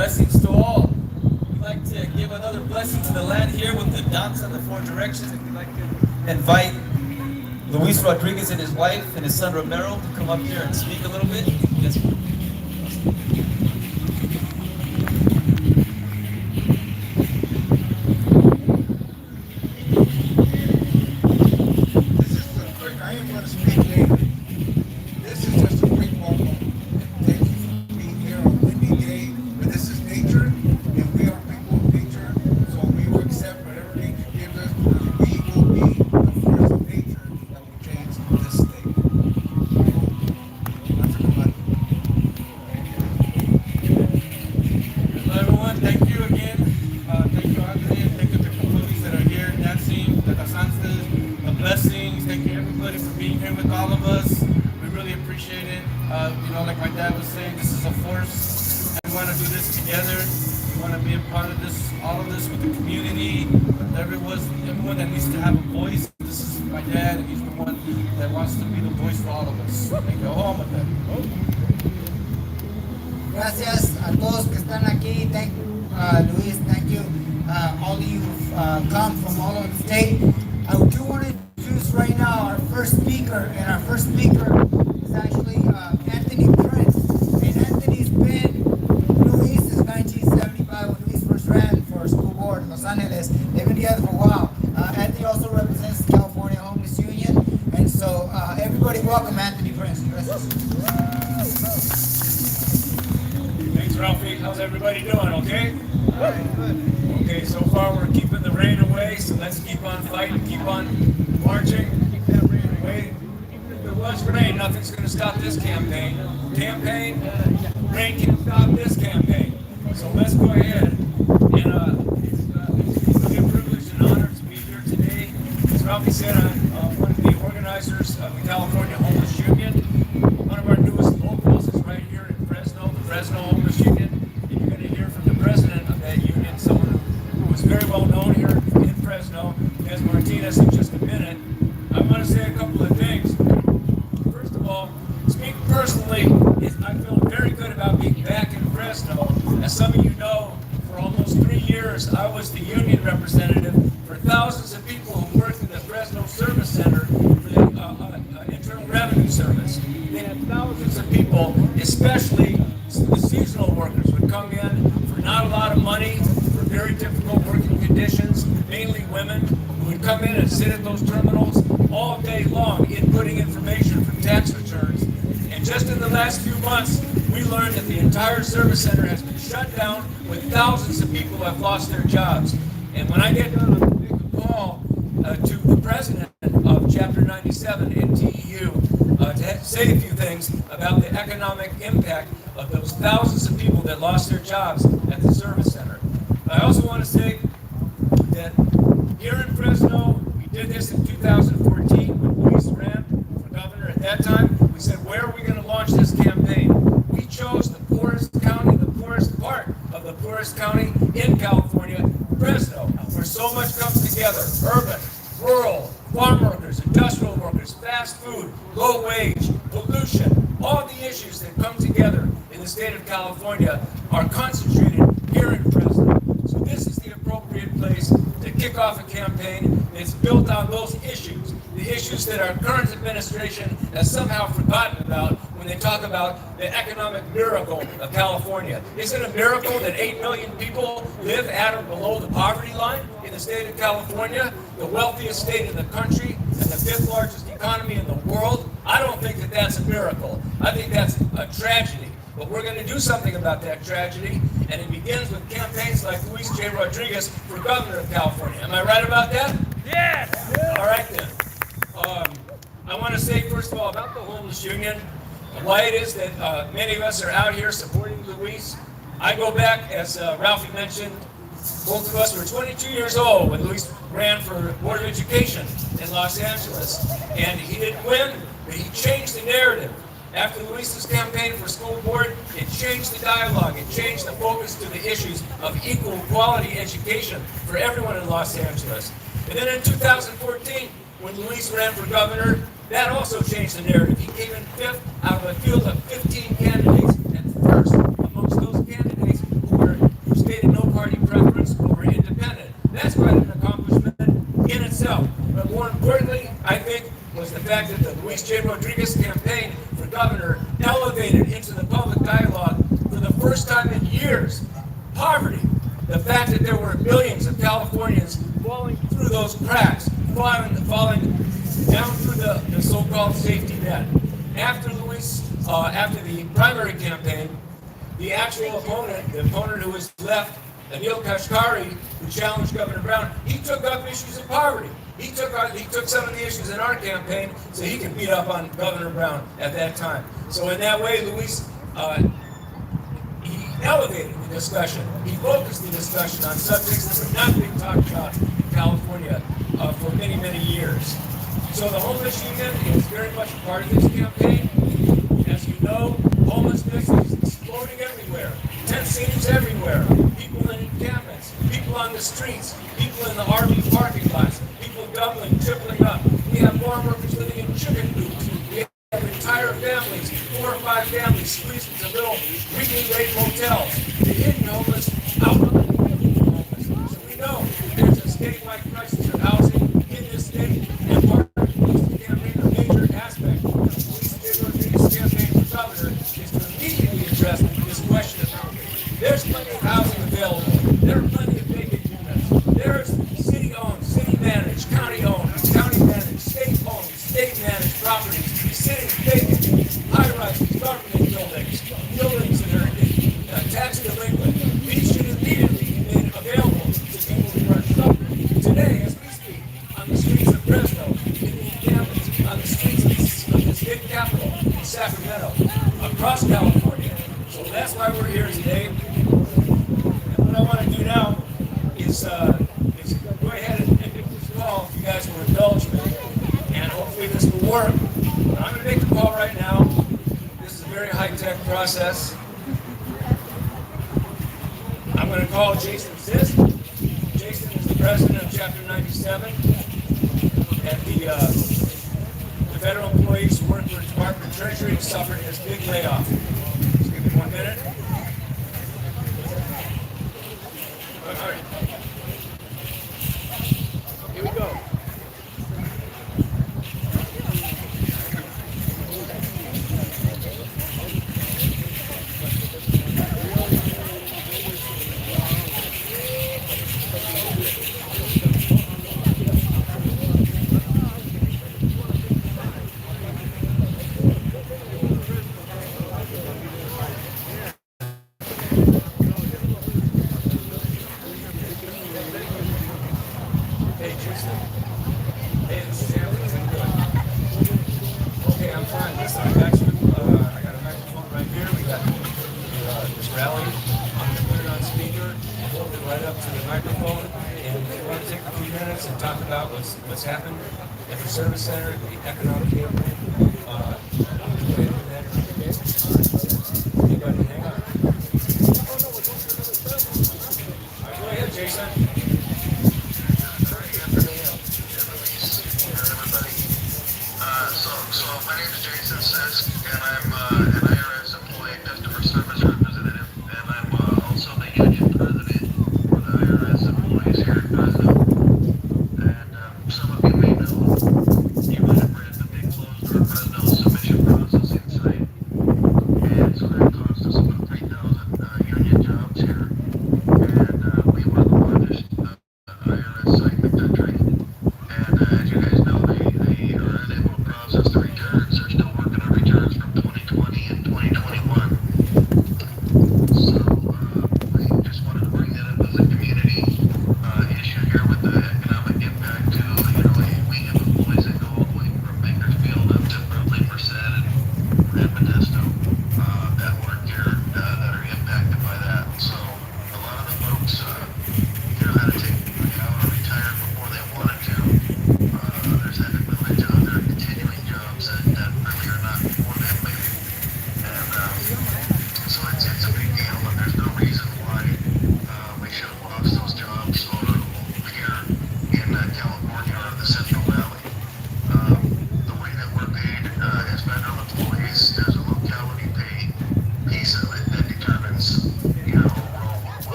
Blessings to all. We'd like to give another blessing to the land here with the dance on the four directions. And we'd like to invite Luis Rodriguez and his wife and his son Romero to come up here and speak a little bit. Yes. Like my dad was saying, this is a force, and we want to do this together. We want to be a part of this, all of this with the community, with everyone that needs to have a voice. This is my dad, and he's the one that wants to be the voice for all of us. And go home with that. Gracias a todos que están aquí. Thank you, Luis. Thank you, all of you who've come from all over the state. I do want to introduce right now our first speaker, and our first speaker is actually Anthony Prince. And Anthony's been Luis since 1975 when Luis first ran for school board in Los Angeles. They've been together for a while. Anthony also represents the California Homeless Union. And so everybody welcome Anthony Prince. Thanks, Ralphie. How's everybody doing? Okay? All right, good. Okay, so far we're keeping the rain away, so let's keep on fighting, keep on marching, keep that rain away. Even if it was rain, nothing's going to stop this campaign. Rain can't stop this campaign. So let's go ahead. And it's really a privilege and honor to be here today. As Ralphie said, I'm one of the organizers of the California Homeless Union. One of our newest locals is right here in Fresno, the Fresno Homeless Union. And you're going to hear from the president of that union, someone who is very well known here in Fresno, as Martinez, in just a minute. I want to say a couple of things. First of all, speaking personally, I feel very good about being back in Fresno. As some of you know, for almost 3 years, I was the union representative for thousands of people who worked in the Fresno Service Center for the Internal Revenue Service. They had thousands of people, especially the seasonal workers, would come in for not a lot of money, for very difficult working conditions, mainly women, who would come in and sit at those terminals all day long, inputting information from tax returns. And just in the last few months, we learned that the entire service center has been shut down, with thousands of people who have lost their jobs. And when I get done, I'm going to make a call to the president of Chapter 97 NTEU to say a few things about the economic impact of those thousands of people that lost their jobs at the service center. I also want to say that here in Fresno, we did this in 2014 when Luis ran for governor. At that time, we said, where are we going to launch this campaign? We chose the poorest county, the poorest part of the poorest county in California, Fresno, where so much comes together: urban, rural, farm workers, industrial workers, fast food, low wage, pollution. All the issues that come together in the state of California are concentrated here in Fresno. So this is the appropriate place to kick off a campaign that's built on those issues, the issues that our current administration has somehow forgotten about when they talk about the economic miracle of California. Is it a miracle that 8 million people live at or below the poverty line in the state of California, the wealthiest state in the country and the 5th largest economy in the world? I don't think that that's a miracle. I think that's a tragedy. But we're going to do something about that tragedy, and it begins with campaigns like Luis J. Rodriguez for governor of California. Am I right about that? Yes! All right then. I want to say, first of all, about the Homeless Union, why it is that many of us are out here supporting Luis. I go back, as Ralphie mentioned, both of us were 22 years old when Luis ran for Board of Education in Los Angeles. And he didn't win, but he changed the narrative. After Luis's campaign for school board, it changed the dialogue. It changed the focus to the issues of equal quality education for everyone in Los Angeles. And then in 2014, when Luis ran for governor, that also changed the narrative. He came in 5th out of a field of 15 candidates, and first amongst those candidates who were Luis J. Rodriguez campaign for governor elevated into the public dialogue for the first time in years poverty. The fact that there were millions of Californians falling through those cracks, falling down through the so-called safety net. After after the primary campaign, the actual opponent, the opponent who was left, Anil Kashkari, who challenged Governor Brown, he took up issues of poverty. He took some of the issues in our campaign so he could beat up on Governor Brown at that time. So in that way, Luis, he elevated the discussion. He focused the discussion on subjects that were not being talked about in California for many, many years. So the homeless union is very much a part of this campaign. As you know, homelessness is exploding everywhere. Tent cities everywhere. People in encampments. People on the streets. People in the RV parking lots. People doubling, tripling up. We have farm workers living in chicken coops. We have entire families, 4 or 5 families, squeezed into little weekly rate hotels. The hidden homeless out of the homeless. So we know there's a statewide crisis of housing in this state, and part of the campaign, a major aspect of Luis Rodriguez's campaign for governor is to immediately address this question of housing. There's plenty of housing available. There are plenty of vacant units. There's city-owned, city-managed, county-owned, county-managed, state-owned, state-managed properties sitting vacant, high-rises, government buildings, buildings that are tax delinquent. These should immediately be made available to people who are suffering today, as we speak, on the streets of Fresno, in the encampments, on the streets of the state capital, in Sacramento, across California. So that's why we're here today. And what I want to do now is go ahead and make this call, if you guys will indulge me, and hopefully this will work. I'm going to make the call right now. This is a very high-tech process. I'm going to call Jason Zist. Jason is the president of Chapter 97, and the federal employees who work for the Department of Treasury suffered this big layoff. Just give me 1 minute. All right. Here we go. Hey, Jason. Hey, this is Anthony. How you doing? Okay, I'm fine. Listen, I got a microphone right here. We got this rally. I'm going to put it on speaker, hold it right up to the microphone, and if you want to take a few minutes and talk about what's happened at the service center, the economic campaign, go ahead and do that. You got to hang on. All right, go ahead, Jason. So my name is Jason Sisk, and I'm an IRS employee, customer service representative, and I'm also the union president for the IRS employees here in Fresno. And some of you may know, you might have read the big closed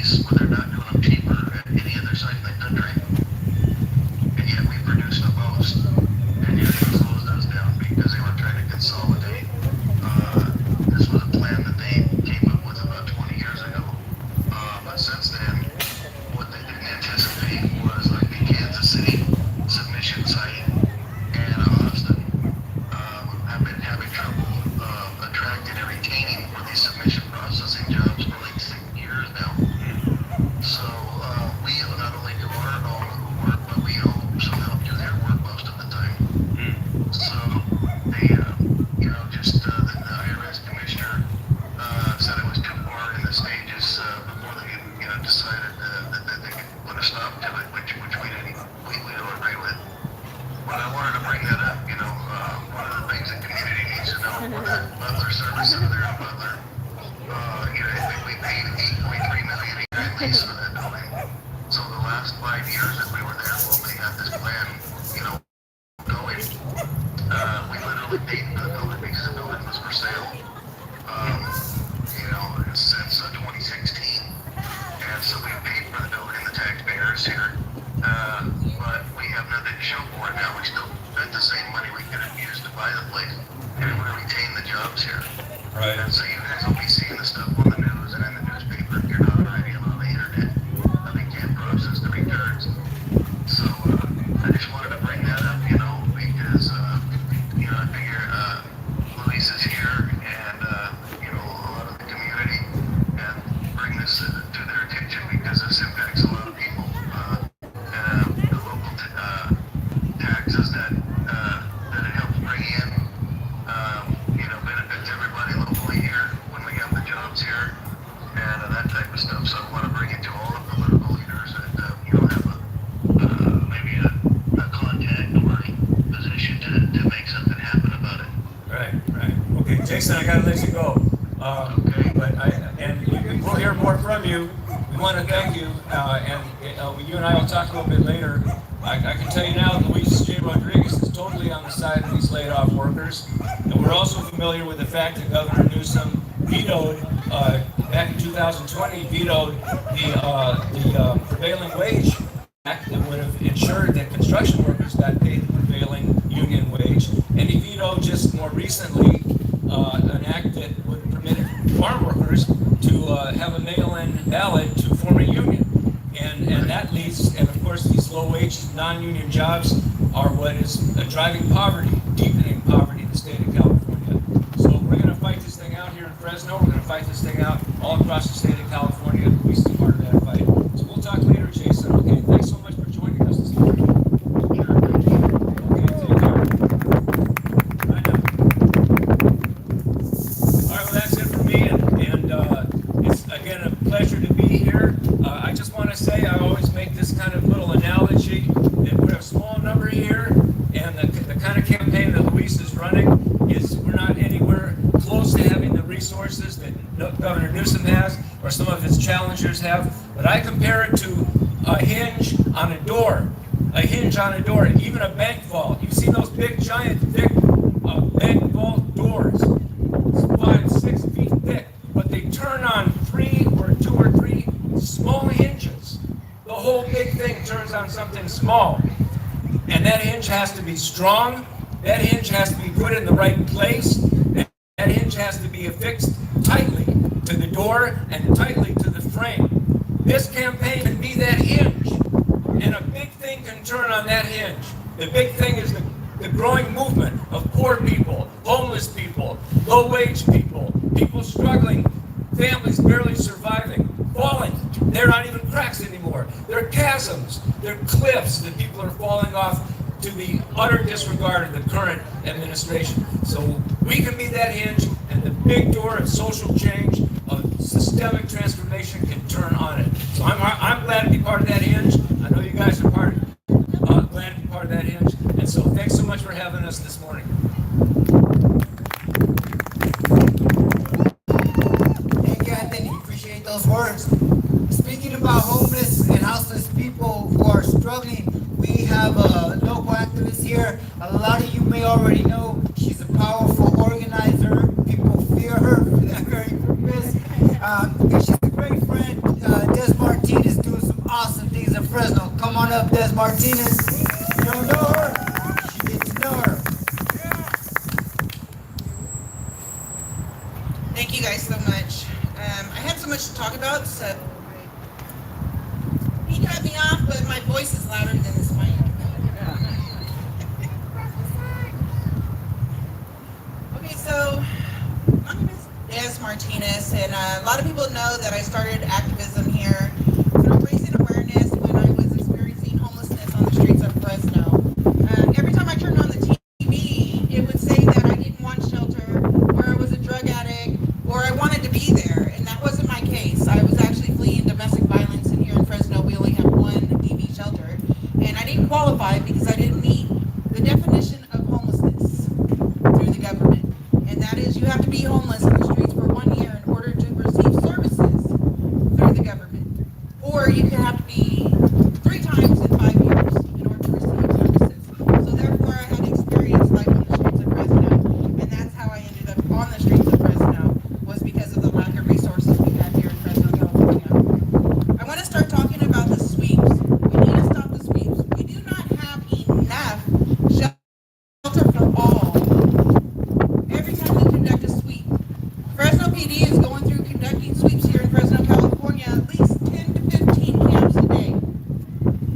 place where they're not doing them cheaper at any other site in the country. And yet we produce the most. And yet they closed us down because they were trying to consolidate. This was a plan that they came up with about 20 years ago. But since then, what they didn't anticipate was like the Kansas City submission site and Austin have been having trouble attracting and retaining for these submission processing jobs for like 6 years now. So we not only do our own work, but we also help do their work most of the time. So they, just the IRS commissioner said it was too far in the stages before they, decided that they could put a stop to it, which we don't agree with. But I wanted to bring that up. One of the things the community needs to know for that Butler service center there in Butler. I think we paid $8.3 million a year at least for that building. So the last 5 years that we were there, when we had this plan, going, we literally paid for the building because the building was for sale. Since 2016. And so we paid for the building, the taxpayers here. But we have nothing to show for it now. We still spent the same money we could have used to buy the place. And we retain the jobs here. Right. And so you guys will be seeing the stuff on the news and in the newspaper if you're not already on the internet. They can't process the returns. So I just wanted to bring that up, because, I figure Luis is here and, a lot of the community and bring this to their attention because this impacts a lot of people. The local taxes that it helps bring in, benefits everybody locally here when we have the jobs here and that type of stuff. So I want to bring it to all the political leaders that, have maybe a contact or a position to make something happen about it. Right. Okay, Jason, I gotta let you go. Okay. But we'll hear more from you. We want to thank you, and you and I will talk a little bit later. I can tell you now, Luis J. Rodriguez is totally on the side of these laid off workers, and we're also familiar with the fact that Governor Newsom vetoed, back in 2020, vetoed the prevailing wage act that would have ensured that construction workers got paid the prevailing union wage, and he vetoed just more recently an act that would permit farm workers to have a mail-in ballot to form a union. And that leads, and of course these low-wage, non-union jobs are what is driving poverty, deepening poverty in the state of California. So we're going to fight this thing out here in Fresno. We're going to fight this thing out all across the state of California. We see part of that fight. So we'll talk later, Jason. Okay, thanks so much for joining us this morning. Okay, take care. Bye now. All right, well, that's it for me, and it's, again, a pleasure to be here. I just want to say, I always make this kind of little analogy that we're a small number here, and the kind of campaign that Luis is running is we're not anywhere close to having the resources that Governor Newsom has or some of his challengers have, but I compare it to a hinge on a door. A hinge on a door, even a bank vault. You've seen those big, giant, thick bank vault doors, 5, 6 feet thick, but they turn on 2 or 3 small hinges. The whole big thing turns on something small. And that hinge has to be strong, that hinge has to be put in the right place, and that hinge has to be affixed tightly to the door and tightly to the frame. This campaign can be that hinge, and a big thing can turn on that hinge. The big thing is the growing movement of poor people, homeless people, low-wage people, people struggling, families barely surviving, falling. They're not even cracks anymore. They're chasms. They're cliffs that people are falling off to the utter disregard of the current administration. So we can be that hinge, and the big door of social change, of systemic transformation can turn on it. So I'm glad to be part of that hinge. I know you guys are glad to be part of that hinge. And so thanks so much for having us this morning. Thank you, Anthony. Appreciate those words. Speaking about homeless and houseless people who are struggling, we have a local activist here. A lot of you may already know she's a powerful organizer. People fear her for that very purpose. She's a great friend, Desmond Come on up, Des Martinez. You don't know her? You get to know her. Thank you guys so much. I had so much to talk about, so he cut me off, but my voice is louder than this mic. Okay, so my name is Des Martinez, and a lot of people know that I started activism here through raising awareness when I was experiencing homelessness on the streets of Fresno. Every time I turned on the TV, it would say that I didn't want shelter, or I was a drug addict, or I wanted to be there, and that wasn't my case. I was actually fleeing domestic violence, and here in Fresno we only have one DV shelter, and I didn't qualify because I didn't meet the definition of homelessness through the government, and that is you have to be homeless in the streets for 1 year in order to receive services through the government, or you can have to be 3 times in 5 years in order to receive services. So therefore I had experienced life on the streets of Fresno, and that's how I ended up on the streets of Fresno, was because of the lack of resources we have here in Fresno, California. I want to start talking about the sweeps. We need to stop the sweeps. We do not have enough shelter for all. Every time we conduct a sweep, Fresno PD is going through conducting sweeps here in Fresno, California, at least 10 to 15 camps a day.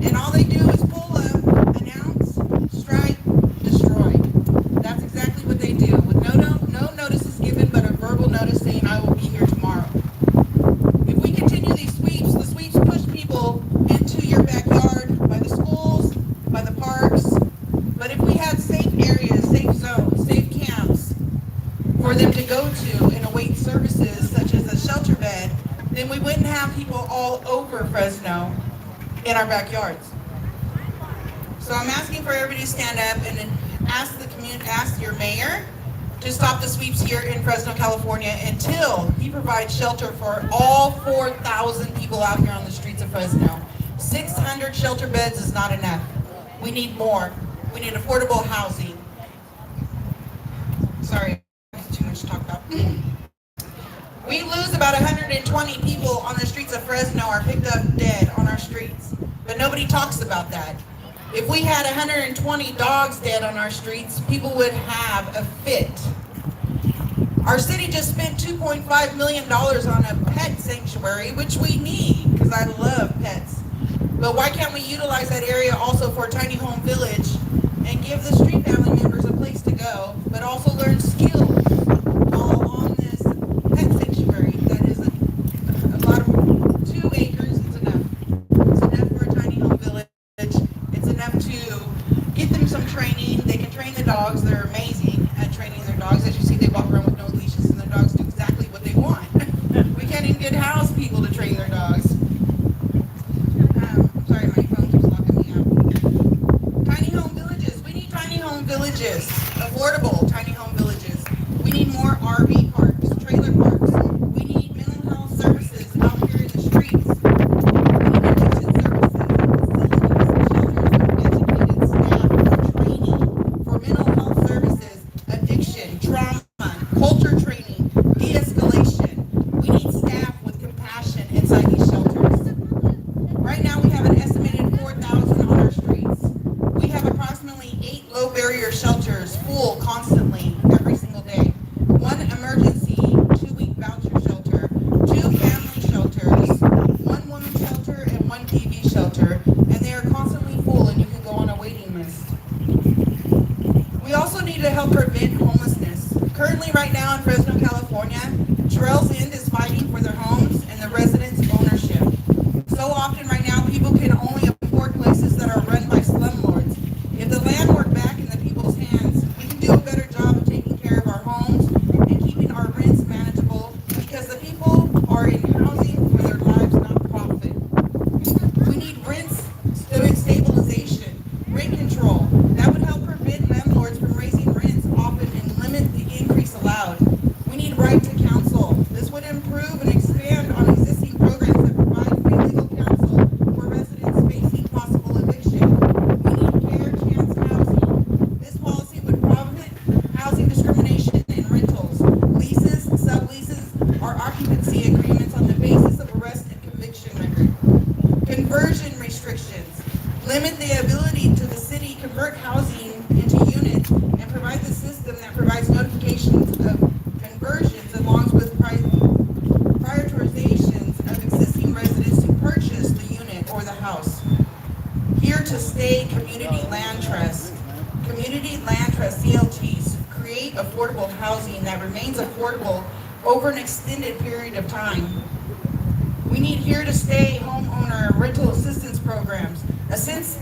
And all they do is pull up, announce, strike, destroy. That's exactly what they do, with no notices given but a verbal notice saying I will be here tomorrow. If we continue these sweeps, the sweeps push people into your backyard, by the schools, by the parks. But if we had safe areas, safe zones, safe camps for them to go to and await services such as a shelter bed, then we wouldn't have people all over Fresno in our backyards. So I'm asking for everybody to stand up and ask the community, ask your mayor to stop the sweeps here in Fresno, California until he provides shelter for all 4,000 people out here on the streets of Fresno. 600 shelter beds is not enough. We need more. We need affordable housing. Sorry, too much to talk about. We lose about 120 people on the streets of Fresno are picked up dead on our streets, but nobody talks about that. If we had 120 dogs dead on our streets, people would have a fit. Our city just spent $2.5 million on a pet sanctuary, which we need, because I love pets. But why can't we utilize that area also for a tiny home village and give the street family members a place to go, but also learn skills all on this pet sanctuary that is a lot of 2 acres. It's enough. It's enough for a tiny home village. It's enough to get them some training. They can train the dogs. They're amazing at training their dogs. As you see, they walk around with no leashes, and their dogs do exactly what they want. We can't even get house people to train their dogs. Sorry, my phone keeps locking me out. Tiny home villages. We need tiny home villages. Affordable tiny home villages. We need more RV parks, trailer parks. We need mental health services out here in the streets. We need addiction services, facilities, shelters with educated staff and training for mental health services, addiction, trauma, culture training, de-escalation. We need staff with compassion inside these shelters. Right now we have an estimated 4,000 on our streets. We have approximately 8 low barrier shelters full constantly every single day. 1 emergency 2-week voucher shelter, 2 family shelters, 1 women's shelter, and 1 DV shelter, and they are constantly full and you can go on a waiting list. We also need to help prevent homelessness. Currently right now in Fresno, California, Trails End is fighting for their homes and the residents' ownership. So often right now people can only afford places that are run by slumlords. If the land were back in the people's hands, we can do a better job of taking care of our homes and keeping our rents manageable, because the people are in housing for their lives, not profit. We need rents, stabilization, rent control. That would help prevent landlords from raising rents often and limit the increase allowed. We need right to counsel. This would improve and expand on existing programs that provide free legal counsel for residents facing possible eviction. We need fair chance housing. This policy would prevent housing discrimination in rentals, leases, subleases, or occupancy agreements on the basis of arrest and conviction record. Conversion restrictions. limit the ability to the city convert housing into units, and provide the system that provides notifications of conversions along with prioritizations of existing residents to purchase the unit or the house. Here to stay community land trust. Community land trust, CLTs, create affordable housing that remains affordable over an extended period of time. We need here to stay homeowner rental assistance programs. Assist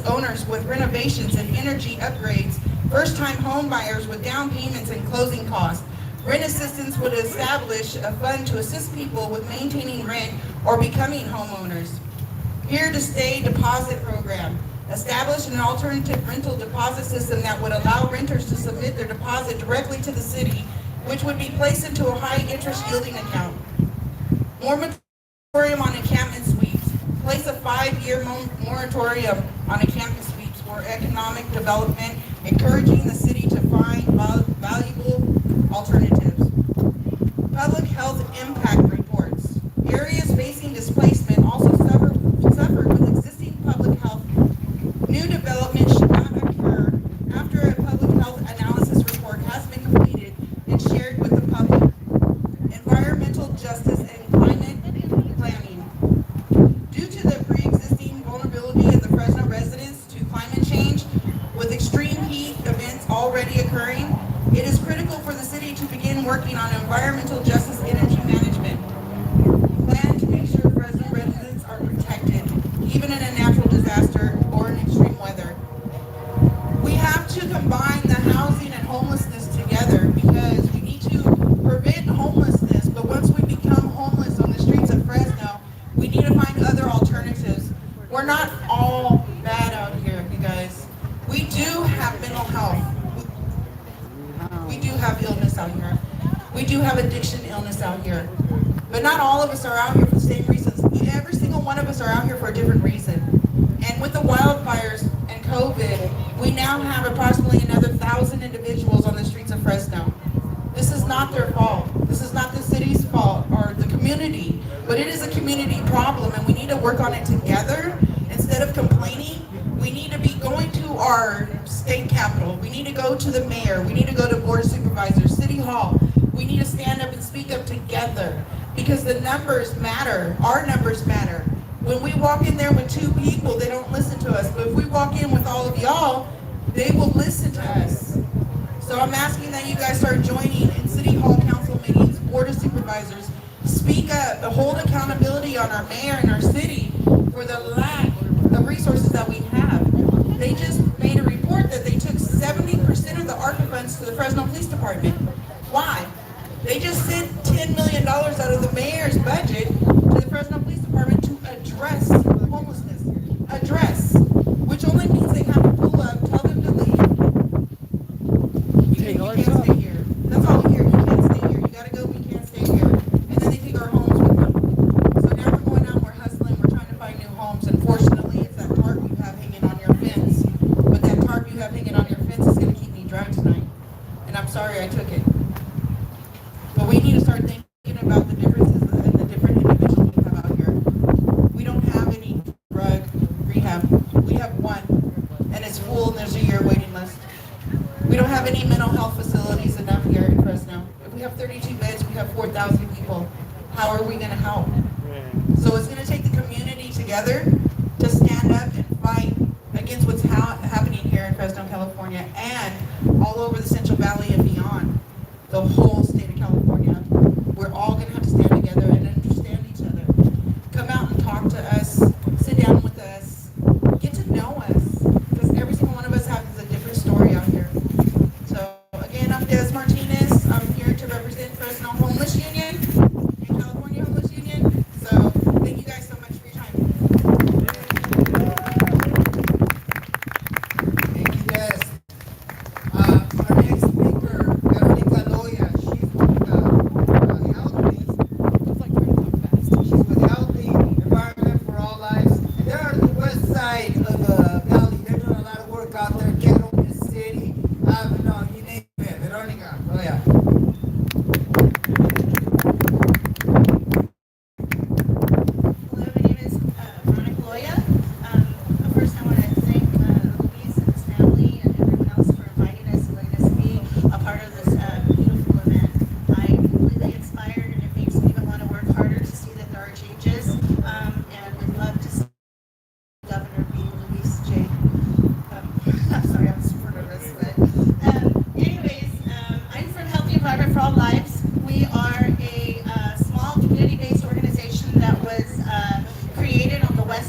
owners with renovations and energy upgrades, first-time home buyers with down payments and closing costs. Rent assistance would establish a fund to assist people with maintaining rent or becoming homeowners. Here to stay deposit program. Establish an alternative rental deposit system that would allow renters to submit their deposit directly to the city, which would be placed into a high interest yielding account. Moratorium on encampment sweeps. Place a 5-year moratorium on encampment sweeps for economic development, encouraging the city to find valuable alternatives. Public health impact reports. Areas facing displacement also suffer with existing public health. New development should not occur after a public health analysis report has been completed and shared with the public. Environmental justice and climate planning. Due to the pre-existing vulnerability of the Fresno residents to climate change, with extreme heat events already occurring, it is critical for the city to begin working on environmental justice energy management. Plan to make sure Fresno residents are protected, even in a natural disaster or in extreme weather. We have to combine the housing and homelessness together because we need to prevent homelessness, but once we become homeless on the streets of Fresno, we need to find other alternatives. We're not all bad out here, you guys. We do have mental health. We do have illness out here. We do have addiction illness out here. But not all of us are out here for the same reasons. Every single one of us are out here for a different reason. And with the wildfires and COVID, we now have approximately another 1,000 individuals on the streets of Fresno. This is not their fault. This is not the city's fault or the community, but it is a community problem and we need to work on it together. Instead of complaining, we need to be going to our state capitol. We need to go to the mayor. We need to go to board of supervisors, city hall. We need to stand up and speak up together because the numbers matter. Our numbers matter. When we walk in there with 2 people, they don't listen to us. But if we walk in with all of y'all, they will listen to us. So I'm asking that you guys start joining in city hall council meetings, board of supervisors, speak up, hold accountability on our mayor and our city for the lack of resources that we have. They just made a report that they took 70% of the ARPA funds to the Fresno Police Department. Why? They just sent $10 million out of the mayor's budget to the Fresno Police Department to address homelessness. Address, which only means they have to pull up, tell them to leave. You can't stay here. That's all we hear. You can't stay here. You gotta go. We can't stay here. And then they take our homes with them. So now we're going out. We're hustling. We're trying to find new homes. Unfortunately, it's that tarp you have hanging on your fence. But that tarp you have hanging on your fence is gonna keep me dry tonight. And I'm sorry I took it. But we need to start thinking about the differences and the different individuals we have out here. We don't have any drug rehab. We have one, and it's full, and there's a year waiting list. We don't have any mental health facilities enough here in Fresno. If we have 32 beds, we have 4,000 people. How are we going to help? So it's going to take the community together to stand up and fight against what's happening here in Fresno, California, and all over the Central Valley and beyond. The whole state of California. We're all going to have to stand together and understand each other. Come out and talk to us. Sit down with us. Get to know us. Because every single one of us has a different story out here. So, again, I'm Des Martinez. I'm here to represent Fresno Homeless Union and California Homeless Union. So, thank you guys so much for your time. Thank you, guys. Our next speaker, Veronica Loya. She's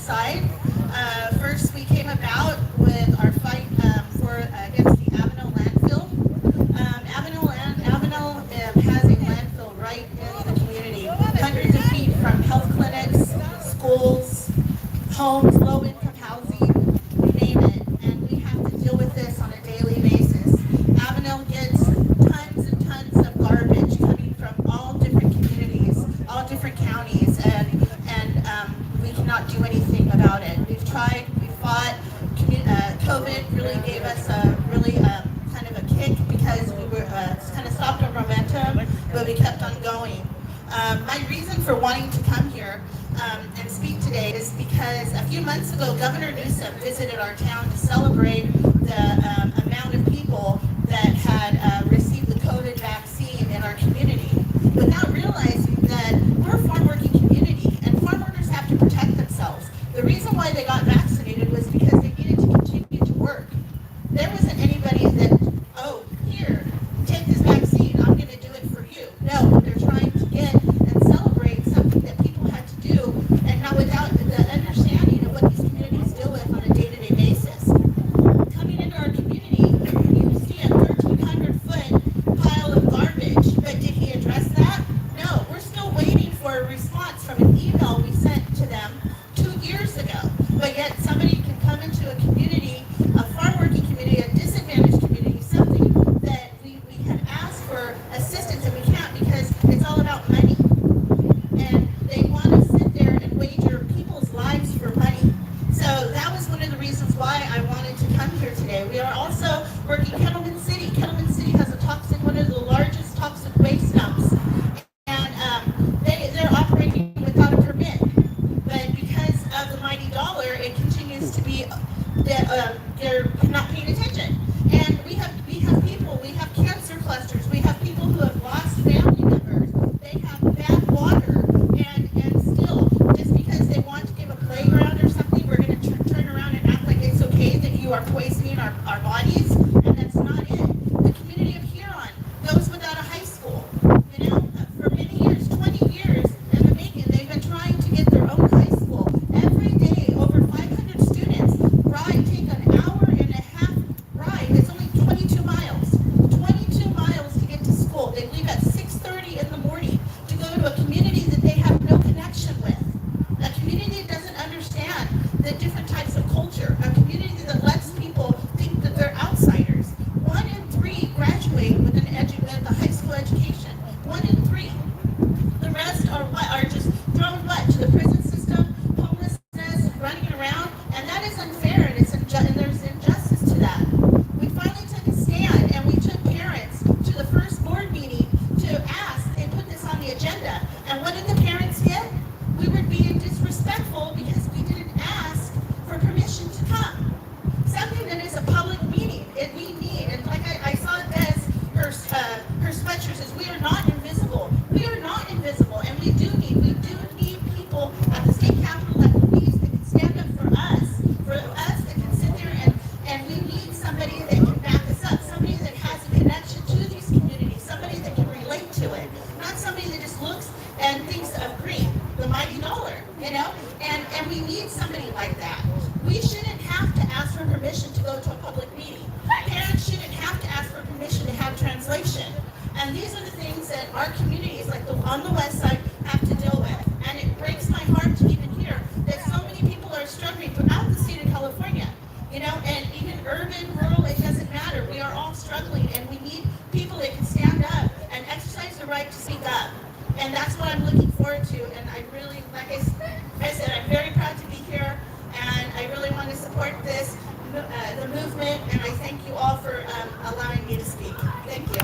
side. First, we came about with our fight against the Avenel landfill. Avenel has a landfill right in the community, hundreds of feet from health clinics, schools, homes, low-income housing, you name it. And we have to deal with this on a daily basis. Avenel gets tons and tons of garbage coming from all different communities, all different counties, and we cannot do anything about it. We've tried, we fought. COVID really gave us a really kind of a kick because we were kind of stopped our momentum, but we kept on going. My reason for wanting to come here and speak today is because a few months ago, Governor Newsom visited our town to celebrate the amount of people that had received the COVID vaccine in our community, without realizing that we're a farm-working community and farm workers have to protect themselves. The reason why they got vaccinated was because they needed to continue to work. There wasn't anybody that, oh, here, take this vaccine, I'm going to do it for you. No, they're trying to get and celebrate something that people had to do, and not without the understanding of what these communities deal with on a day-to-day basis. Coming into our community, you see a 1,300-foot pile of garbage, but did he address that? No, we're still waiting for a response from an email we sent to them 2 years ago. But yet somebody can come into a community, a farm-working community, a disadvantaged community, something that we had asked for assistance and we can't because it's all about money. And they want to sit there and wager people's lives for money. So that was one of the reasons why I wanted to come here today. We are also working Kettleman City. Kettleman City has one of the largest toxic waste dumps. And they're operating without a permit. But because of the mighty dollar, it continues to be that they're not paying attention. And we have people, we have cancer clusters, we have people who have lost family members, they have bad water, and still, just because they want to give a playground or something, we're going to turn around and act like it's okay that you are poisoning our bodies, and that's not it. The community of Huron goes without a high school. You know, for many years, 20 years in the making, they've been trying to get their own high school. Every day, over 500 students take an hour and a half ride. It's only 22 miles. 22 miles to get to school. They leave at 6:30 in the morning to go to a community that they have no connection with. A community that doesn't understand the different types of culture. A community that lets people think that they're outsiders. 1 in 3 graduate with a high school education. 1 in 3. The rest are just thrown to the prison system, homelessness, running around, and that is unfair, and there's injustice to that. We finally took a stand, and we took parents to the first board meeting to ask and put this on the agenda. And what did the parents get? We were being disrespectful because we didn't ask for permission to come. Something that is a public meeting, and we need, and like I saw this, her sweatshirt says, we are not invisible. We are not invisible, and we do need people at the state capitol, at the meetings that can stand up for us that can sit there and we need somebody that can back us up, somebody that has a connection to these communities, somebody that can relate to it, not somebody that just looks and thinks of green, the mighty dollar, you know, and we need somebody like that. We shouldn't have to ask for permission to go to a public meeting. Parents shouldn't have to ask for permission to have translation. And these are the things that our communities, like on the west side, have to deal with. And it breaks my heart to even hear that so many people are struggling throughout the state of California. You know, and even urban, rural, it doesn't matter. We are all struggling, and we need people that can stand up and exercise the right to speak up. And that's what I'm looking forward to. And I really, like I said, I'm very proud to be here, and I really want to support the movement, and I thank you all for allowing me to speak. Thank you.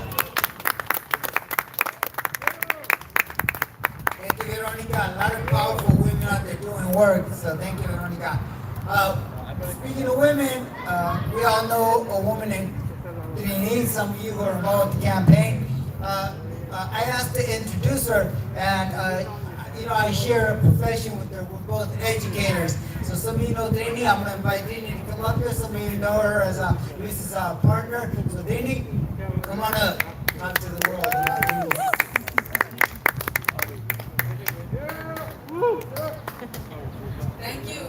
Thank you, Veronica. A lot of powerful women out there doing work, so thank you, Veronica. Speaking of women, we all know a woman named Denise. Some of you who are involved with the campaign. I asked to introduce her, and you know, I share a profession with her. We're both educators. So some of you know Drini. I'm going to invite Drini to come up here. Some of you know her as Luis's partner. So Drini, come on up. Talk to the world about you. Thank you.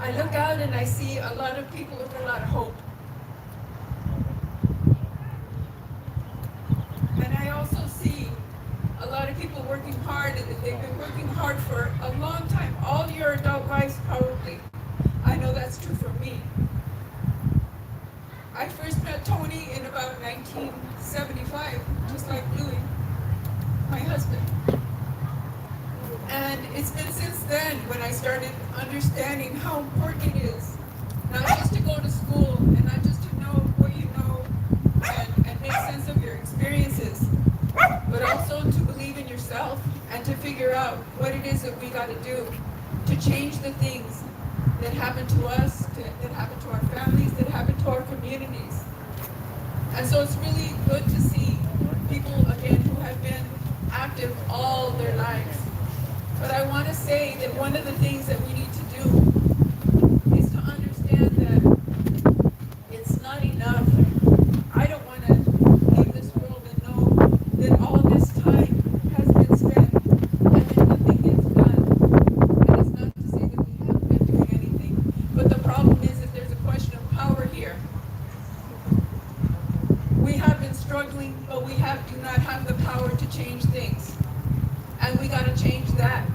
I look out and I see a lot of people with a lot of hope. And I also see a lot of people working hard, and they've been working hard for a long time, all your adult lives probably. I know that's true for me. I first met Tony in about 1975, just like Louis, my husband. And it's been since then when I started understanding how important it is, not just to go to school and not just to know what you know and make sense of your experiences, but also to believe in yourself and to figure out what it is that we got to do to change the things that happen to us, that happen to our families, that happen to our communities. And so it's really good to see people, again, who have been active all their lives. But I want to say that one of the things that we need to do is to understand that it's not enough. I don't want to leave this world and know that all this time has been spent and that nothing gets done. And it's not to say that we haven't been doing anything. But the problem is that there's a question of power here. We have been struggling, but we do not have the power to change things. And we got to change that.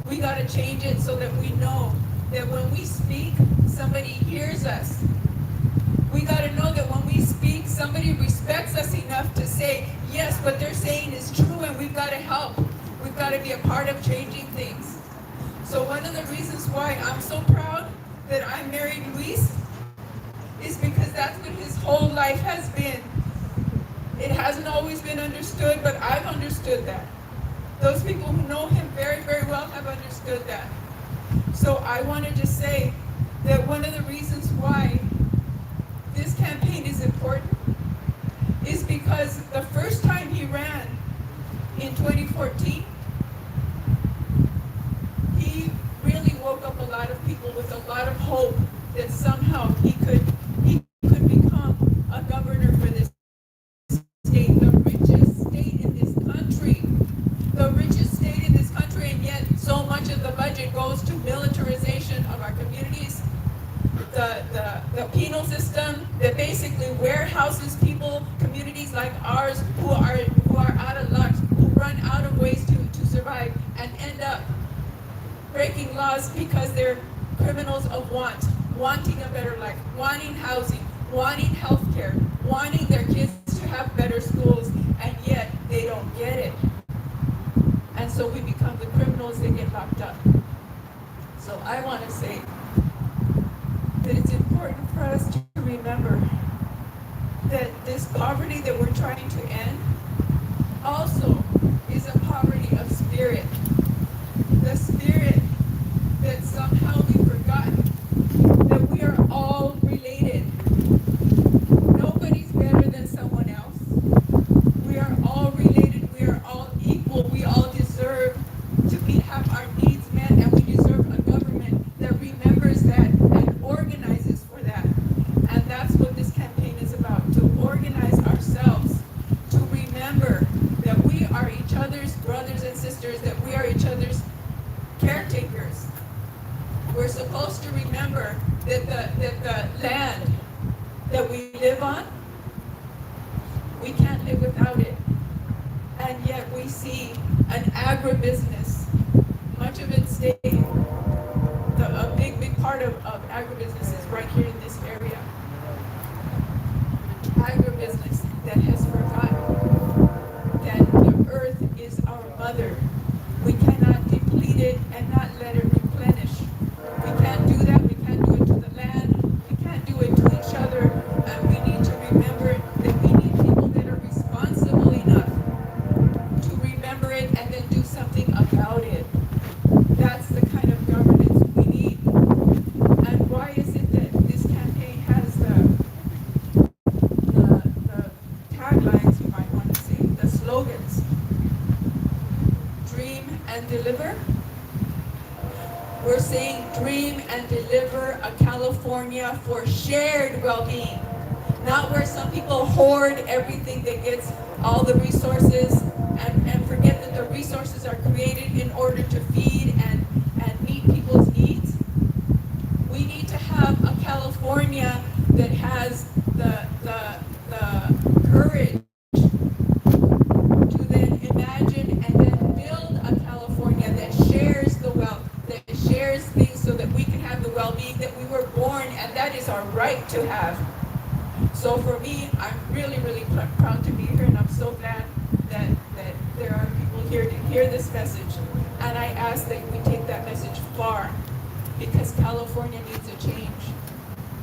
We got to change it so that we know that when we speak, somebody hears us. We got to know that when we speak, somebody respects us enough to say, yes, what they're saying is true, and we've got to help. We've got to be a part of changing things. So one of the reasons why I'm so proud that I married Luis is because that's what his whole life has been. It hasn't always been understood, but I've understood that. Those people who know him very, very well have understood that. So I want to just say that one of the reasons why this campaign is important is because the first time he ran in 2014, he really woke up a lot of people with a lot of hope that somehow he could become a governor for this state, the richest state in this country. The richest state in this country, and yet so much of the budget goes to militarization of our communities, the penal system that basically warehouses people, communities like ours who are out of luck, who run out of ways to survive and end up breaking laws because they're criminals of wanting a better life, wanting housing, wanting health care, wanting their kids to have better schools, and yet they don't get it. And so we become the criminals that get locked up. So I want to say that it's important for us to remember that this poverty that we're trying to end also is a poverty of spirit. The spirit that somehow we've forgotten that we are all related. Nobody's better than someone else. We are all related. We are all equal. We all deserve to have our needs met, and we deserve a government that remembers that and organizes for that. And that's what this campaign is about, to organize ourselves, to remember that we are each other's brothers and sisters, that we are each other's caretakers. We're supposed to remember that the land that we live on, we can't live without it. And yet we see an agribusiness, much of it staying. A big part of agribusiness is right here in this area. Agribusiness that has forgotten that the earth is our mother. We cannot deplete it and not let it replenish. We can't do that. We can't do it to the land. We can't do it to each other. And we need to remember that we need people that are responsible enough to remember it and then do something about it. That's the kind of governance we need. And why is it that this campaign has the taglines, you might want to say, the slogans? Dream and deliver. We're saying dream and deliver a California for shared well-being. Not where some people hoard everything that gets all the resources and forget that the resources are created in order to feed and meet people's needs. We our right to have. So for me, I'm really, really proud to be here, and I'm so glad that there are people here to hear this message. And I ask that we take that message far, because California needs a change.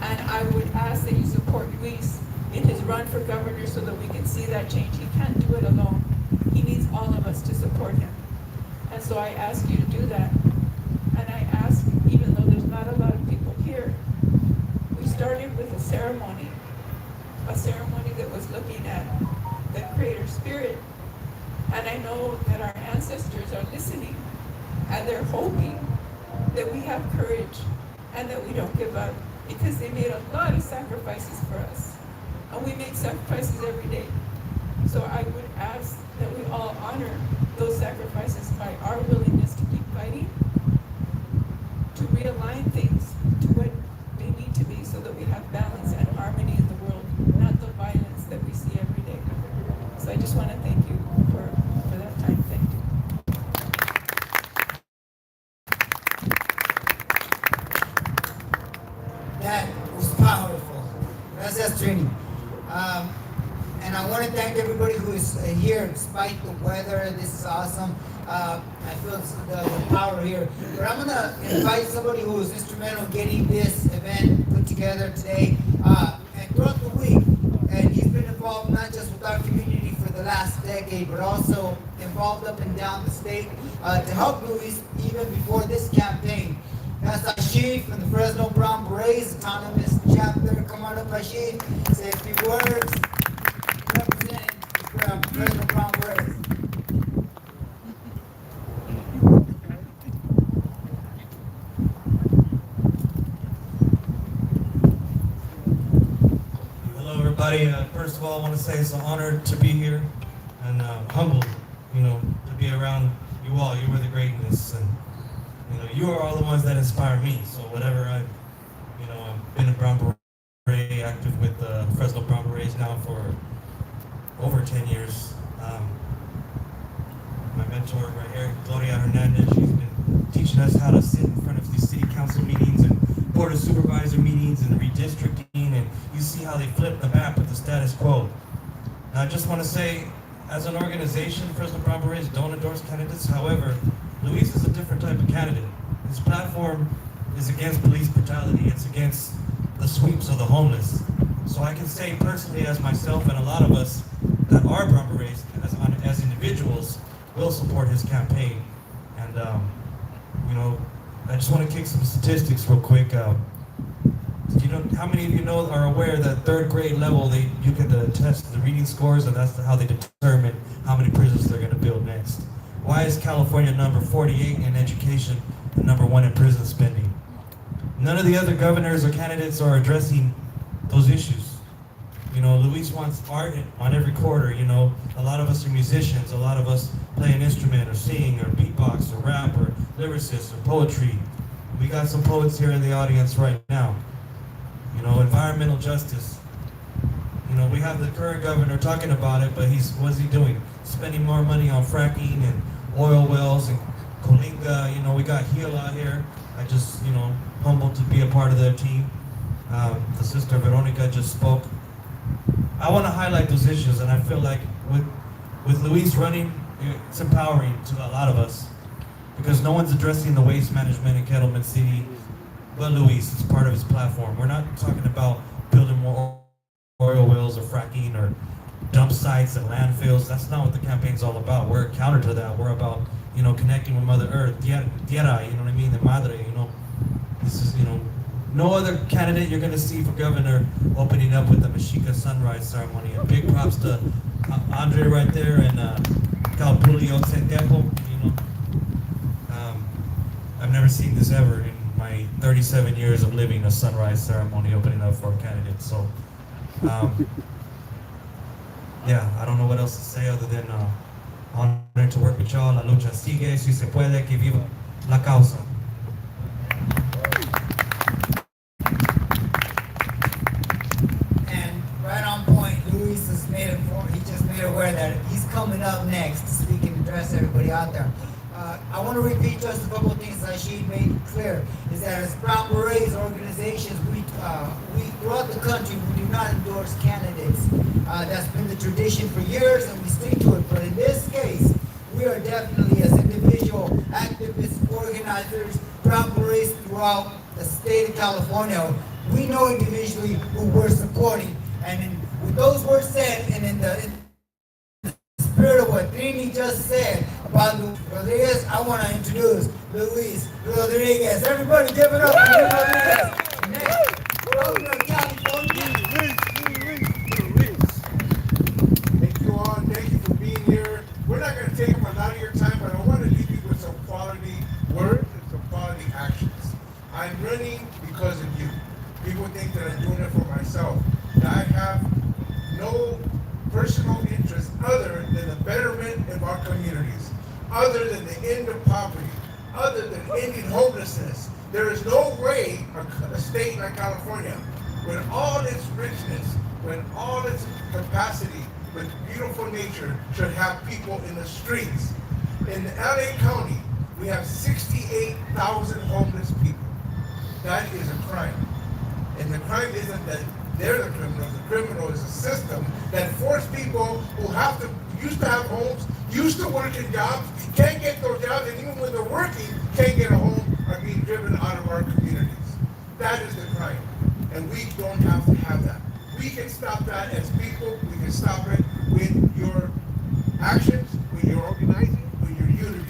And I would ask that you support Luis in his run for governor so that we can see that change. He can't do it alone. He needs all of us to support him. And so I ask you to do that. And I ask, even though there's not a lot of people here, we started with a ceremony that was looking at the Creator Spirit. And I know that our ancestors are listening, and they're hoping that we have courage and that we don't give up, because they made a lot of sacrifices for us. And we make sacrifices every day. So I would ask that we all honor those sacrifices by our willingness to keep fighting, to realign things to what they need to be so that we have balance and harmony in the world, not the violence that we see every day. So I just want to thank you for that time. Thank you. That was powerful. Gracias, Trini. And I want to thank everybody who is here despite the weather. This is awesome. I feel the power here. But I'm going to invite somebody who was instrumental in getting this event put together today and throughout the week. And he's been involved not just with our community for the last decade, but also involved up and down the state to help Luis even before this campaign. That's Ashif from the Fresno Brown Berets, autonomous chapter. Come on up, Ashif. Say a few words. Representing Fresno Brown Berets. Hello, everybody. First of all, I want to say it's an honor to be here and humbled, to be around you all. You were the greatness, and you are all the ones that inspire me. So whatever I've been a Brown Beret, active with the Fresno Brown Berets now for over 10 years. My mentor right here, Gloria Hernandez, she's been teaching us how to sit in front of these city council meetings and board of supervisor meetings and redistricting, and you see how they flip the map with the status quo. And I just want to say, as an organization, Fresno Brown Berets don't endorse candidates. However, Luis is a different type of candidate. His platform is against police brutality. It's against the sweeps of the homeless. So I can say personally, as myself and a lot of us that are Brown Berets, as individuals, will support his campaign. And I just want to kick some statistics real quick. How many of you are aware that third grade level you can test the reading scores, and that's how they determine how many prisons they're going to build next. Why is California number 48 in education and number 1 in prison spending? None of the other governors or candidates are addressing those issues. Luis wants art on every quarter. A lot of us are musicians. A lot of us play an instrument or sing or beatbox or rap or lyricists or poetry. We got some poets here in the audience right now. Environmental justice. We have the current governor talking about it, but what's he doing? Spending more money on fracking and oil wells and Colinga. We got Heal out here. I just, humbled to be a part of their team. The sister Veronica just spoke. I want to highlight those issues, and I feel like with Luis running, it's empowering to a lot of us, because no one's addressing the waste management in Kettleman City but Luis. It's part of his platform. We're not talking about building more oil wells or fracking or dump sites and landfills. That's not what the campaign's all about. We're counter to that. We're about, connecting with Mother Earth, tierra, you know what I mean, the madre, This is, no other candidate you're going to see for governor opening up with the Mexica sunrise ceremony. And big props to Andre right there and Calpulio Centejo. I've never seen this ever in my 37 years of living, a sunrise ceremony opening up for a candidate. So, yeah, I don't know what else to say other than honored to work with y'all. La lucha sigue, si se puede, que viva la causa. And right on point, Luis has made it for, he just made it aware that he's coming up next to speak and address everybody out there. I want to repeat just a couple of things that she made make it clear, is that as Brown Berets organizations, we throughout the country, we do not endorse candidates. That's been the tradition for years, and we stick to it. But in this case, we are definitely, as individual activists, organizers, Brown Berets throughout the state of California, we know individually who we're supporting. And with those words said, and in the spirit of what Trini just said about Luis Rodriguez, I want to introduce Luis Rodriguez. Everybody give it up for Luis Rodriguez. Next, Governor of California. Thank you all, thank you for being here. We're not going to take up a lot of your time, but I want to leave you with some quality words and some quality actions. I'm running because of you. People think that I'm doing it for myself. That I have no personal interest other than the betterment of our communities, other than the end of poverty, other than ending homelessness. There is no way a state like California, with all its richness, with all its capacity, with beautiful nature, should have people in the streets. In LA County, we have 68,000 homeless people. That is a crime. And the crime isn't that they're the criminals. The criminal is a system that forced people who used to have homes, used to work in jobs, can't get those jobs, and even when they're working, can't get a home, are being driven out of our communities. That is the crime. And we don't have to have that. We can stop that as people. We can stop it with your actions, with your organizing, with your unity.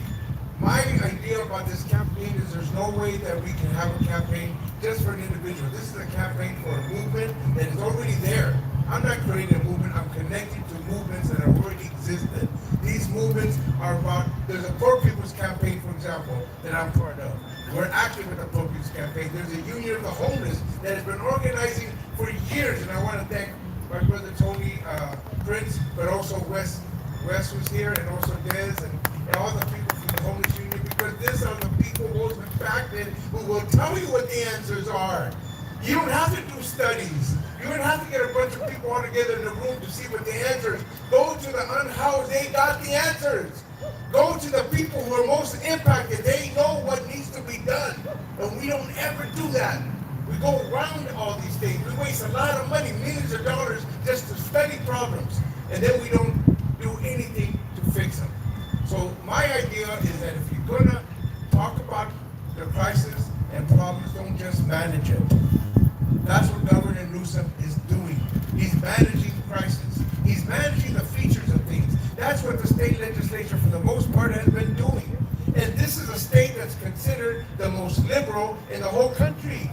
My idea about this campaign is there's no way that we can have a campaign just for an individual. This is a campaign for a movement that is already there. I'm not creating a movement, I'm connecting to movements that have already existed. These movements are about, there's a Poor People's Campaign, for example, that I'm part of. We're active with the Poor People's Campaign. There's a Union of the Homeless that has been organizing for years, and I want to thank my brother Tony Prince, but also Wes was here, and also Des, and all the people from the Homeless Union, because these are the people most impacted who will tell you what the answers are. You don't have to do studies. You don't have to get a bunch of people all together in the room to see what the answers. Go to the unhoused, they got the answers. Go to the people who are most impacted, they know what needs to be done. And we don't ever do that. We go around all these things. We waste a lot of money, millions of dollars, just to study problems. And then we don't do anything to fix them. So my idea is that if you're gonna talk about the crisis and problems, don't just manage it. That's what Governor Newsom is doing. He's managing crisis. He's managing the features of things. That's what the state legislature, for the most part, has been doing. And this is a state that's considered the most liberal in the whole country.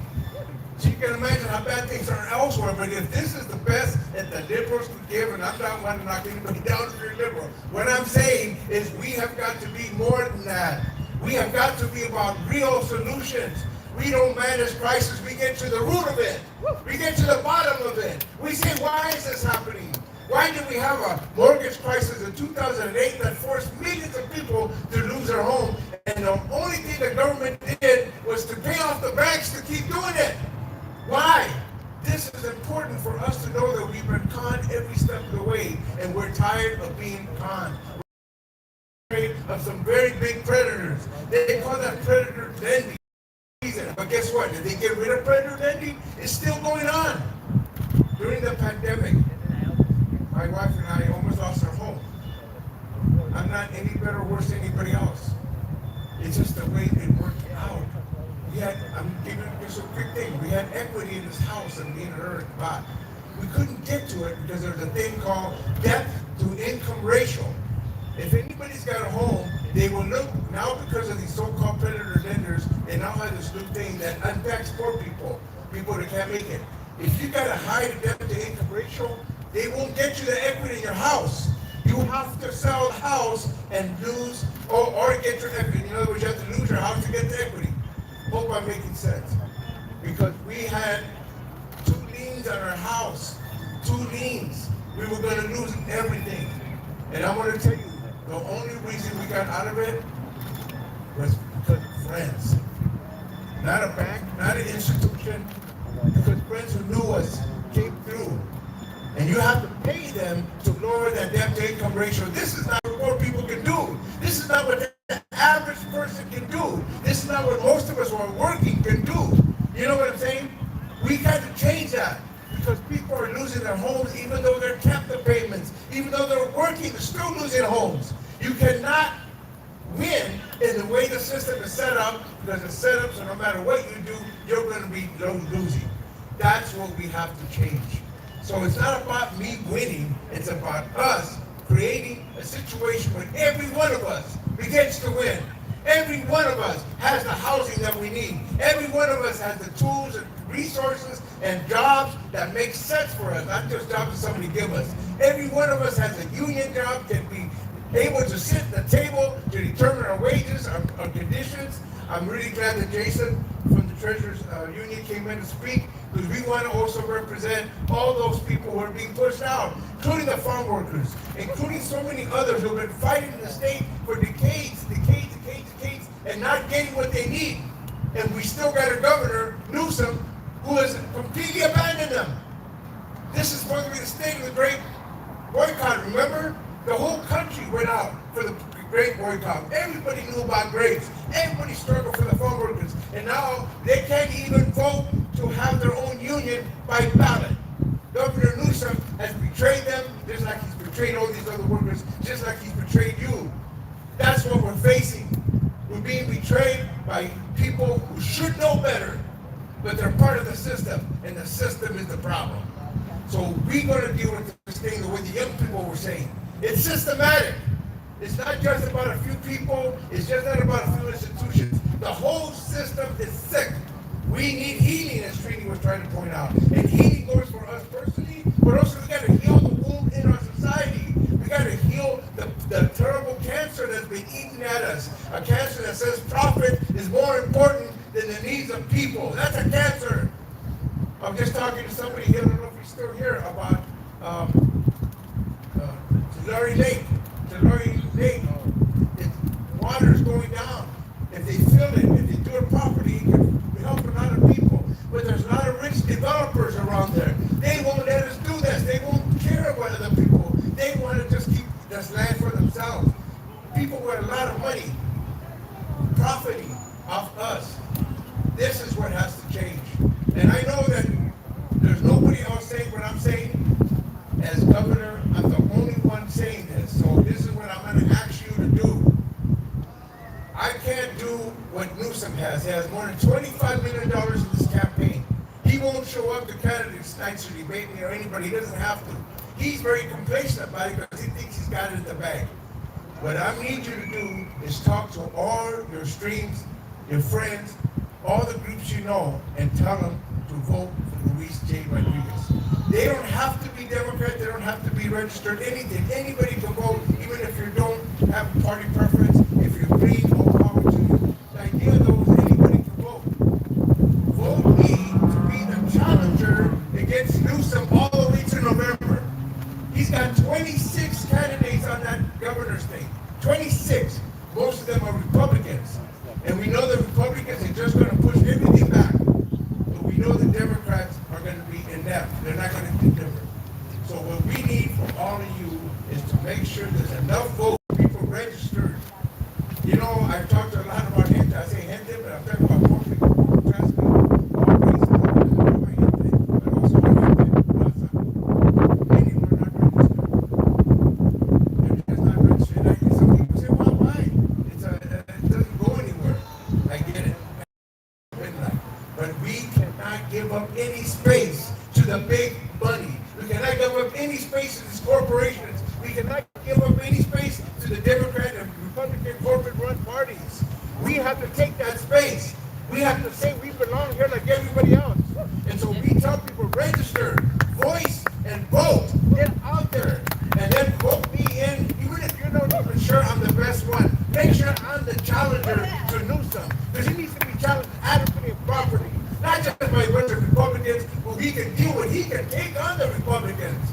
So you can imagine how bad things are elsewhere, but if this is the best that the liberals could give, and I'm not one to knock anybody down if you're liberal, what I'm saying is we have got to be more than that. We have got to be about real solutions. We don't manage crisis, we get to the root of it. We get to the bottom of it. We say, why is this happening? Why did we have a mortgage crisis in 2008 that forced millions of people to lose their home? And the only thing the government did was to pay off the banks to keep doing it. Why? This is important for us to know that we've been conned every step of the way, and we're tired of being conned. We're afraid of some very big predators. They call that predator lending. But guess what? Did they get rid of predator lending? It's still going on. During the pandemic, my wife and I almost lost our home. I'm not any better or worse than anybody else. It's just the way it worked out. I'm giving you a quick thing. We had equity in this house and me and her bought. We couldn't get to it because there's a thing called debt to income ratio. If anybody's got a home, they will look, now because of these so-called predator lenders, they now have this new thing that untaxed poor people, people that can't make it. If you got a high debt to income ratio, they won't get you the equity in your house. You have to sell the house and lose, or get your equity. In other words, you have to lose your house to get the equity. Hope I'm making sense. Because we had 2 liens on our house. 2 liens. We were going to lose everything. And I want to tell you, the only reason we got out of it was because of friends. Not a bank, not an institution, because friends who knew us came through. And you have to pay them to lower that debt to income ratio. This is not what poor people can do. This is not what the average person can do. This is not what most of us will are working can do. You know what I'm saying? We got to change that because people are losing their homes even though they're capital payments, even though they're working, they're still losing homes. You cannot win in the way the system is set up because it's set up so no matter what you do, you're going to be losing. That's what we have to change. So it's not about me winning, it's about us creating a situation where every one of us begins to win. Every one of us has the housing that we need. Every one of us has the tools and resources and jobs that make sense for us, not just jobs that somebody give us. Every one of us has a union job, can be able to sit at the table to determine our wages, our conditions. I'm really glad that Jason from the Treasurers Union came in to speak because we want to also represent all those people who are being pushed out, including the farm workers, including so many others who have been fighting in the state for decades, and not getting what they need. And we still got a governor, Newsom, who has completely abandoned them. This is supposed to be the state of the great boycott, remember? The whole country went out for the great boycott. Everybody knew about grapes. Everybody struggled for the farm workers. And now they can't even vote to have their own union by ballot. Governor Newsom has betrayed them, just like he's betrayed all these other workers, just like he's betrayed you. That's what we're facing. We're being betrayed by people who should know better, but they're part of the system, and the system is the problem. So we're going to deal with this thing the way the young people were saying. It's systematic. It's not just about a few people. It's just not about a few institutions. The whole system is sick. We need healing, as Trini was trying to point out. And healing goes for us personally, but also we got to heal the wound in our society. We got to heal the terrible cancer that's been eating at us. A cancer that says profit is more important than the needs of people. That's a cancer. I'm just talking to somebody here, I don't know if he's still here, about Tulare Lake. Water is going down. If they fill it, if they do it properly, it can help a lot of people. But there's a lot of rich developers around there. They won't let us do this. They won't care about other people. They want to just keep this land for themselves. People with a lot of money profiting off us. This is what has to change. And I know that there's nobody else saying what I'm saying. As governor, I'm the only one saying this. So this is what I'm going to ask you to do. I can't do what Newsom has. He has more than $25 million in this campaign. He won't show up to candidates nights to debate me or anybody. He doesn't have to. He's very complacent about it because he thinks he's got it in the bag. What I need you to do is talk to all your streams, your friends, all the groups you know, and tell them to vote for Luis J. Rodriguez. They don't have to be Democrat. They don't have to be registered, anything. Anybody can vote, even if you don't have a party preference. If you're green, more power to you. The idea, though, is anybody can vote. Vote me to be the challenger against Newsom all the way to November. He's got 26 candidates on that governor's state. 26. Most of them are Republicans. And we know the Republicans are just going to push everything back. But we know the Democrats are going to be inept. They're not going to deliver. So what we need from all of you is to make sure there's enough votes for people registered. You know, I've talked a lot about gente. I say gente, but I'm talking about poor people, poor class people, all races, but also gente, raza. Many were not registered. They're just not registered. Like, some people say, well, why? It doesn't go anywhere. I get it. But we cannot give up any space to the big money. We cannot give up any space to these corporations. We cannot give up any space to the Democrat and Republican corporate-run parties. We have to take that space. We have to say we belong here like everybody else. And so we tell people, register, voice, and vote. Get out there. And then vote me in, even if you're not even sure I'm the best one. Make sure I'm the challenger to Newsom. Because he needs to be challenged adequately and properly. Not just by a bunch of Republicans who he can deal with. He can take on the Republicans.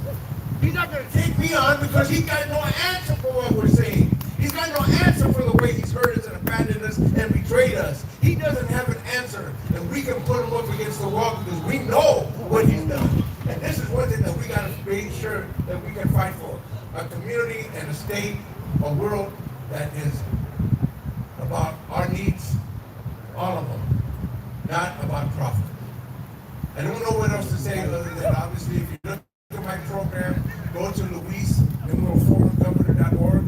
He's not going to take me on because he's got no answer for what we're saying. He's got no answer for the way he's hurt us and abandoned us and betrayed us. He doesn't have an answer. And we can put him up against the wall because we know what he's done. And this is one thing that we got to make sure that we can fight for. A community and a state, a world that is about our needs, all of them. not about profit. I don't know what else to say other than obviously if you look at my program, go to luis.governor.org.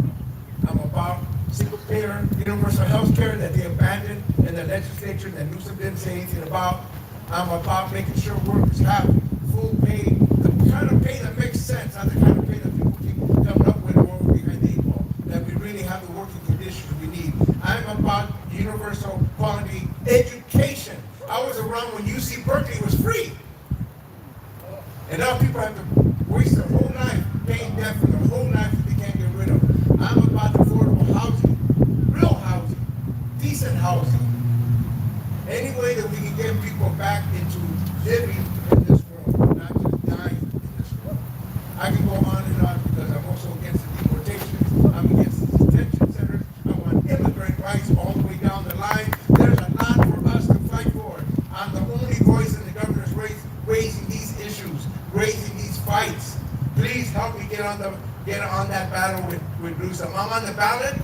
I'm about single payer universal health care that they abandoned in the legislature that Newsom didn't say anything about. I'm about making sure workers have full pay, the kind of pay that makes sense, not the kind of pay that people keep coming up with or behind the eight ball, that we really have the working conditions we need. I'm about universal quality education. I was around when UC Berkeley was free. And now people have to waste their whole life paying debt for their whole life that they can't get rid of. I'm about affordable housing, real housing, decent housing. Any way that we can get people back into living in this world, not just dying in this world. I can go on and on because I'm also against the deportations, I'm against the detention centers, I want immigrant rights all the way down the line. There's a lot for us to fight for. I'm the only voice in the governor's race raising these issues, raising these fights. Please help me get on that battle with Newsom. I'm on the ballot.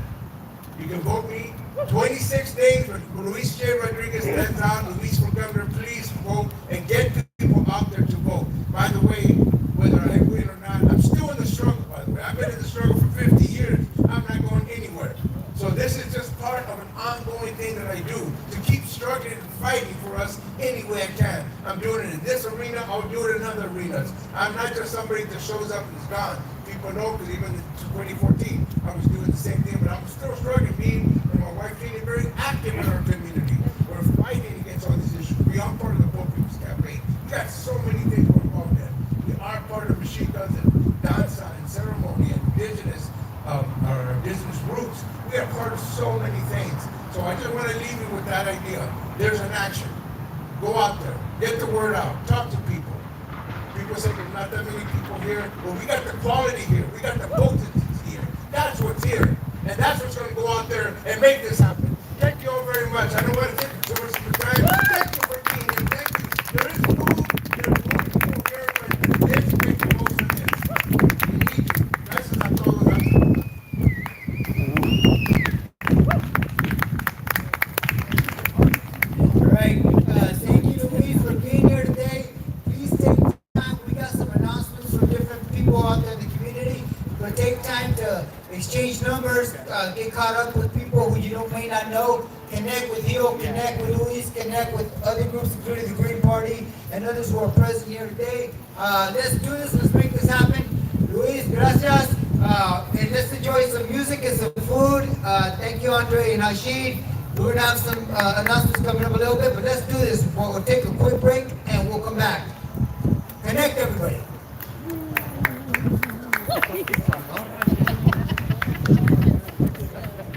You can vote me 26 days when Luis J. Rodriguez stands out. Luis for governor, please vote and get people out there to vote. By the way, whether I win or not, I'm still in the struggle, by the way. I've been in the struggle for 50 years. I'm not going anywhere. So this is just part of an ongoing thing that I do to keep struggling and fighting for us any way I can. I'm doing it in this arena, I'll do it in other arenas. I'm not just somebody that shows up and is gone. People know because even in 2014, I was doing the same thing, but I'm still struggling. Me and my wife being very active in our community. We're fighting against all these issues. We are part of the Poor People's Campaign. We got so many things we're involved in. We are part of machine guns and danza and ceremony and indigenous, our indigenous roots. We are part of so many things. So I just want to leave you with that idea. There's an action. Go out there. Get the word out. Talk to people. People say there's not that many people here. Well, we got the quality here. We got the potencies here. That's what's here. And that's what's going to go out there and make this happen. Thank you all very much. I don't want to take too much of your time. Thank you for being here. Thank you. There is food. There's more people here, but let's make the most of this. We need you. Gracias a todos. All right, thank you, Luis, for being here today. Please take time. We got some announcements from different people out there in the community. But take time to exchange numbers, get caught up with people who you may not know. Connect with Hio, connect with Luis, connect with other groups, including the Green Party and others who are present here today. Let's do this. Let's make this happen. Luis, gracias. And let's enjoy some music and some food. Thank you, Andre and Hashid. We're going to have some announcements coming up a little bit, but let's do this. We'll take a quick